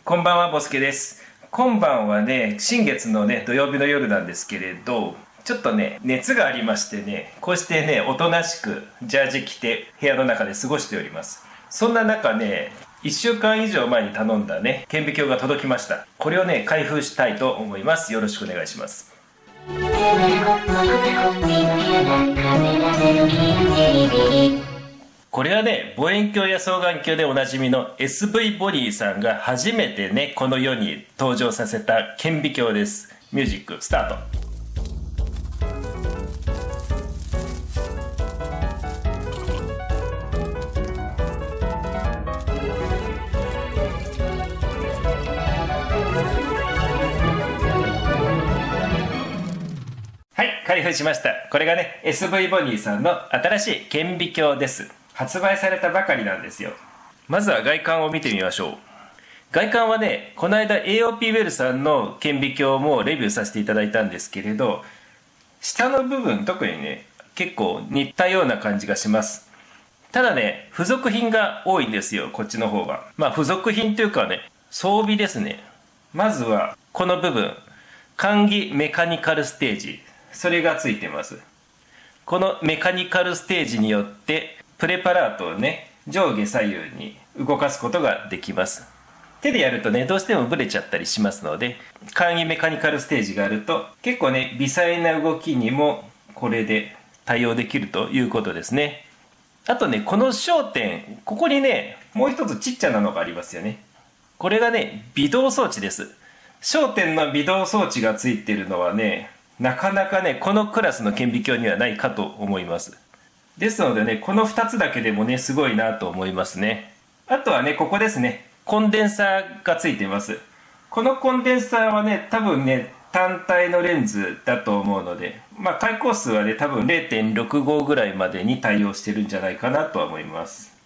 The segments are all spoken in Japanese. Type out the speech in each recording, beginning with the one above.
こんばんは、ボスケです。今晩はね、新月のね、土曜日の夜なんですけれど、ちょっとね、熱がありましてね、こうしてね、おとなしくジャージ着て部屋の中で過ごしております。そんな中ね、1週間以上前に頼んだね、顕微鏡が届きました。これをね、開封したいと思います。よろしくお願いします。これはね、望遠鏡や双眼鏡でおなじみの SV ボディさんが初めてね、この世に登場させた顕微鏡です。ミュージックスタート。はい、開封しました。これがね、SV ボディさんの新しい顕微鏡です。発売されたばかりなんですよ。まずは外観を見てみましょう。外観はね、この間 AOP ウェルさんの顕微鏡もレビューさせていただいたんですけれど、下の部分特にね、結構似たような感じがします。ただね、付属品が多いんですよ、こっちの方が。付属品というかね、装備ですね。まずはこの部分、簡易メカニカルステージ、それがついてます。このメカニカルステージによってプレパラートをね、上下左右に動かすことができます。手でやるとね、どうしてもブレちゃったりしますので、簡易メカニカルステージがあると結構ね、微細な動きにもこれで対応できるということですね。あとね、この焦点、ここにね、もう一つちっちゃなのがありますよね。これがね、微動装置です。焦点の微動装置がついているのはね、なかなかね、このクラスの顕微鏡にはないかと思います。ですのでね、この2つだけでもね、すごいなと思いますね。あとはね、ここですね。コンデンサーがついています。このコンデンサーはね、多分ね、単体のレンズだと思うので、開光数はね、多分 0.65 ぐらいまでに対応してるんじゃないかなとは思います。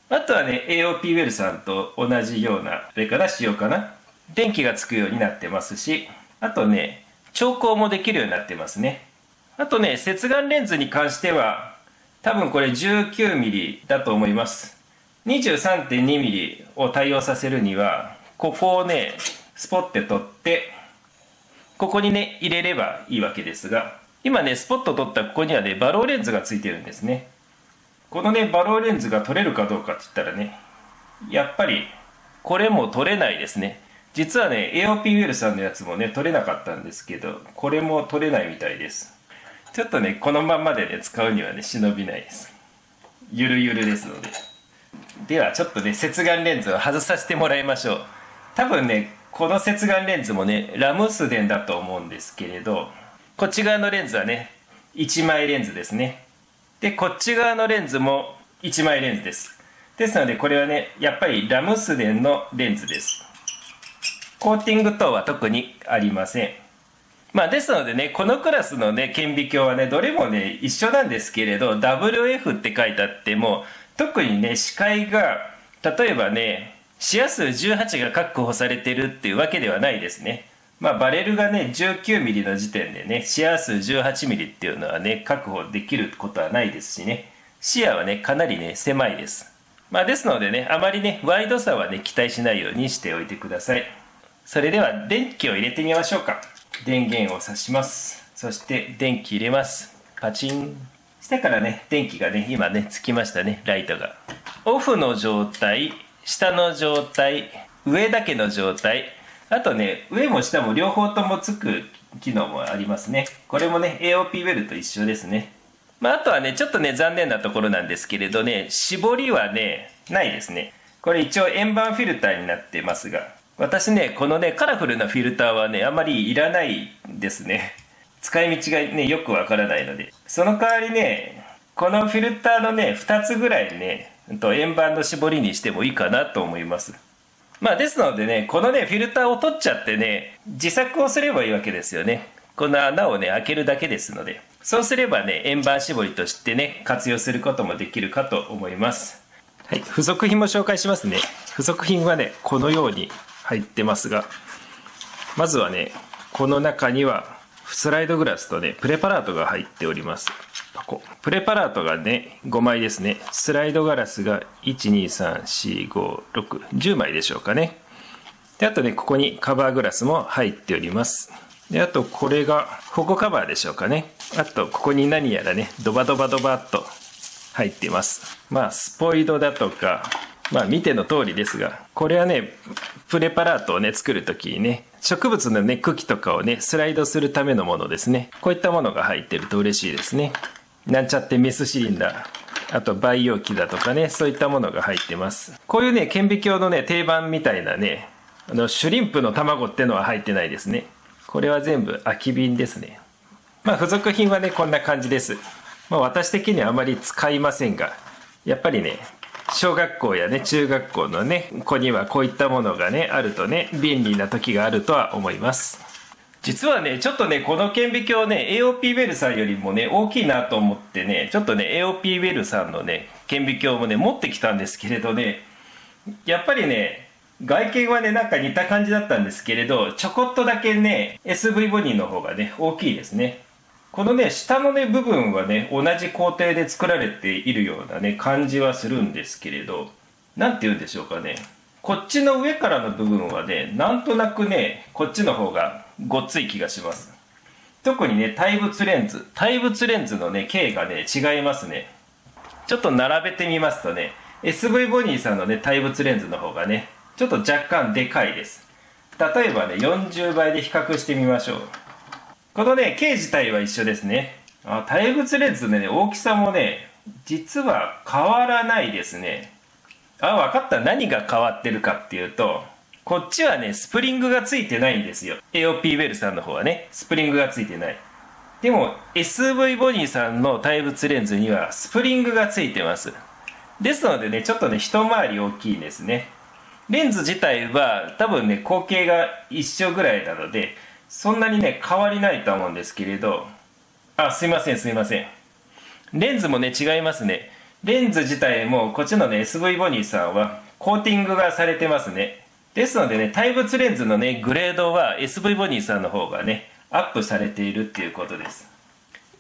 あとはね、AOP ウェルさんと同じような、あれかな、仕様かな。電気がつくようになってますし、あとね、調光もできるようになってますね。あとね、接眼レンズに関しては、多分これ 19mm だと思います。23.2mm を対応させるには、ここをね、スポッて取って、ここにね、入れればいいわけですが、今ね、スポット取ったここにはね、バローレンズがついてるんですね。このね、バローレンズが取れるかどうかって言ったらね、やっぱり、これも取れないですね。実はね、AOP ウェルさんのやつもね、取れなかったんですけど、これも取れないみたいです。ちょっとね、このまんまでね、使うにはね、忍びないです。ゆるゆるですので。では、ちょっとね、接眼レンズを外させてもらいましょう。多分ね、この接眼レンズもね、ラムスデンだと思うんですけれど、こっち側のレンズはね、1枚レンズですね。で、こっち側のレンズも1枚レンズです。ですので、これはね、やっぱりラムスデンのレンズです。コーティング等は特にありません。ですのでね、このクラスのね、顕微鏡はね、どれもね、一緒なんですけれど、WF って書いてあっても、特にね、視界が、例えばね、視野数18が確保されてるっていうわけではないですね。バレルがね、19mm の時点でね、視野数 18mm っていうのはね、確保できることはないですしね、視野はね、かなりね、狭いです。ですのでね、あまりね、ワイドさはね、期待しないようにしておいてください。それでは、電気を入れてみましょうか。電源を挿します。そして電気入れます。パチン。してからね、電気がね、今ね、つきましたね、ライトが。オフの状態、下の状態、上だけの状態、あとね、上も下も両方ともつく機能もありますね。これもね、AOP ウェルと一緒ですね。あとはね、ちょっとね、残念なところなんですけれどね、絞りはね、ないですね。これ一応円盤フィルターになってますが、私ね、このね、カラフルなフィルターはね、あんまりいらないですね。使い道がね、よくわからないので。その代わりね、このフィルターのね、2つぐらいね、円盤の絞りにしてもいいかなと思います。ですのでね、このね、フィルターを取っちゃってね、自作をすればいいわけですよね。この穴をね、開けるだけですので。そうすればね、円盤絞りとしてね、活用することもできるかと思います。はい、付属品も紹介しますね。付属品はね、このように入ってますが、まずはね、この中にはスライドグラスとね、プレパラートが入っております。プレパラートがね、5枚ですね。スライドガラスが1、2、3、4、5、6、10枚でしょうかね。で、あとね、ここにカバーグラスも入っております。で、あとこれが保護カバーでしょうかね。あと、ここに何やらね、ドバドバドバっと入っています。まあ、スポイドだとか、まあ見ての通りですが、これはね、プレパラートをね、作るときにね、植物のね、茎とかをね、スライドするためのものですね。こういったものが入ってると嬉しいですね。なんちゃってメスシリンダー、あと培養器だとかね、そういったものが入ってます。こういうね、顕微鏡のね、定番みたいなね、シュリンプの卵ってのは入ってないですね。これは全部空き瓶ですね。まあ付属品はね、こんな感じです。まあ私的にはあまり使いませんが、やっぱりね、小学校やね、中学校のね、子にはこういったものがね、あるとね、便利な時があるとは思います。実はね、ちょっとね、この顕微鏡ね、AOP ウェルさんよりもね、大きいなと思ってね、ちょっとね、AOP ウェルさんのね、顕微鏡もね、持ってきたんですけれどね、やっぱりね、外見はね、なんか似た感じだったんですけれど、ちょこっとだけね、SV ボニーの方がね、大きいですね。このね、下のね、部分はね、同じ工程で作られているようなね、感じはするんですけれど、なんて言うんでしょうかね。こっちの上からの部分はね、なんとなくね、こっちの方がごっつい気がします。特にね、対物レンズのね、径がね、違いますね。ちょっと並べてみますとね、SV ボニーさんのね、対物レンズの方がね、ちょっと若干でかいです。例えばね、40倍で比較してみましょう。このね、径自体は一緒ですね。対物レンズのね、大きさもね、実は変わらないですね。わかった。何が変わってるかっていうと、こっちはね、スプリングがついてないんですよ。AOP ウェルさんの方はね、スプリングがついてない。でも、SV ボニーさんの対物レンズにはスプリングがついてます。ですのでね、ちょっとね、一回り大きいですね。レンズ自体は多分ね、口径が一緒ぐらいなので、そんなにね、変わりないと思うんですけれど、すいません。レンズもね、違いますね。レンズ自体も、こっちのね、SV ボニーさんは、コーティングがされてますね。ですのでね、対物レンズのね、グレードは SV ボニーさんの方がね、アップされているっていうことです。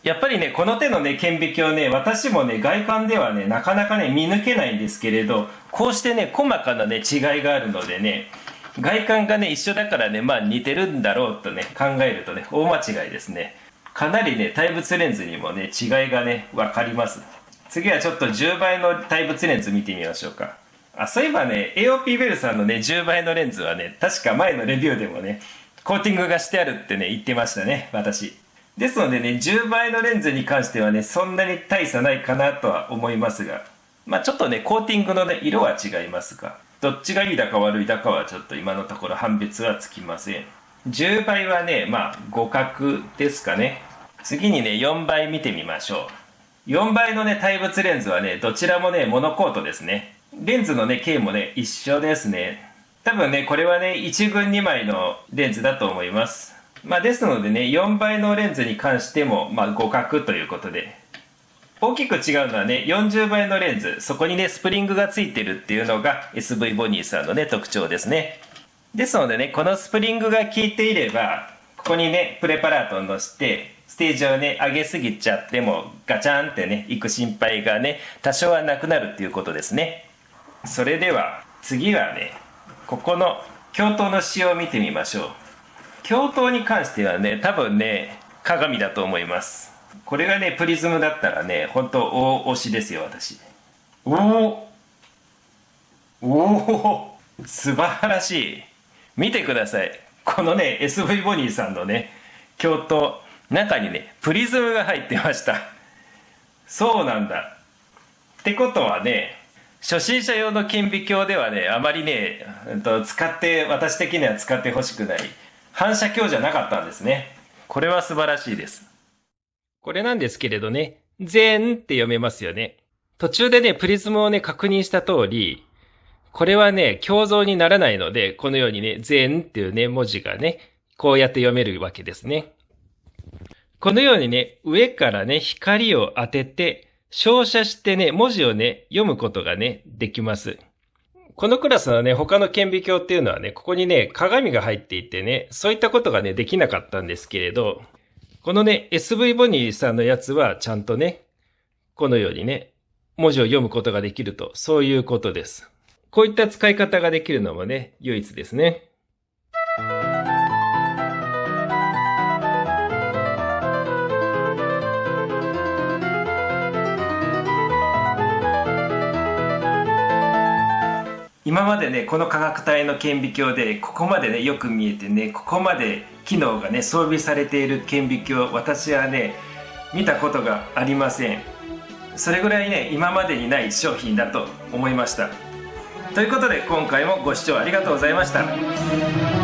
やっぱりね、この手のね、顕微鏡ね、私もね、外観ではね、なかなかね、見抜けないんですけれど、こうしてね、細かなね、違いがあるのでね、外観がね、一緒だからね、まあ似てるんだろうとね、考えるとね、大間違いですね。かなりね、対物レンズにもね、違いがね、わかります。次はちょっと10倍の対物レンズ見てみましょうか。そういえばね、AOP ベルさんのね、10倍のレンズはね、確か前のレビューでもね、コーティングがしてあるってね、言ってましたね、私。ですのでね、10倍のレンズに関してはね、そんなに大差ないかなとは思いますが、まあちょっとね、コーティングのね、色は違いますが、どっちがいいだか悪いだかはちょっと今のところ判別はつきません。10倍はね、まあ互角ですかね。次にね、4倍見てみましょう。4倍のね、対物レンズはね、どちらもね、モノコートですね。レンズのね、径もね、一緒ですね。多分ね、これはね、1軍2枚のレンズだと思います。まあですのでね、4倍のレンズに関しても、まあ互角ということで。大きく違うのはね、40倍のレンズ、そこにね、スプリングがついてるっていうのが SV ボニーさんのね、特徴ですね。ですのでね、このスプリングが効いていれば、ここにね、プレパラートを乗せて、ステージをね、上げすぎちゃっても、ガチャンってね、行く心配がね、多少はなくなるっていうことですね。それでは、次はね、ここの鏡頭の仕様を見てみましょう。鏡頭に関してはね、多分ね、鏡だと思います。これがね、プリズムだったらね、本当大推しですよ、私。おお素晴らしい。見てください。このね、SV ボニーさんのね、鏡頭、中にね、プリズムが入ってました。そうなんだ。ってことはね、初心者用の顕微鏡ではね、あまりね、私的には使ってほしくない、反射鏡じゃなかったんですね。これは素晴らしいです。これなんですけれどね、全って読めますよね。途中でね、プリズムをね、確認した通り、これはね、鏡像にならないので、このようにね、全っていうね、文字がね、こうやって読めるわけですね。このようにね、上からね、光を当てて、照射してね、文字をね、読むことがね、できます。このクラスのね、他の顕微鏡っていうのはね、ここにね、鏡が入っていてね、そういったことがね、できなかったんですけれど、このね、SV ボニーさんのやつはちゃんとね、このようにね、文字を読むことができると、そういうことです。こういった使い方ができるのもね、唯一ですね。今までねこの価格帯の顕微鏡でここまでねよく見えてね、ここまで機能がね装備されている顕微鏡、私はね見たことがありません。それぐらいね今までにない商品だと思いました。ということで今回もご視聴ありがとうございました。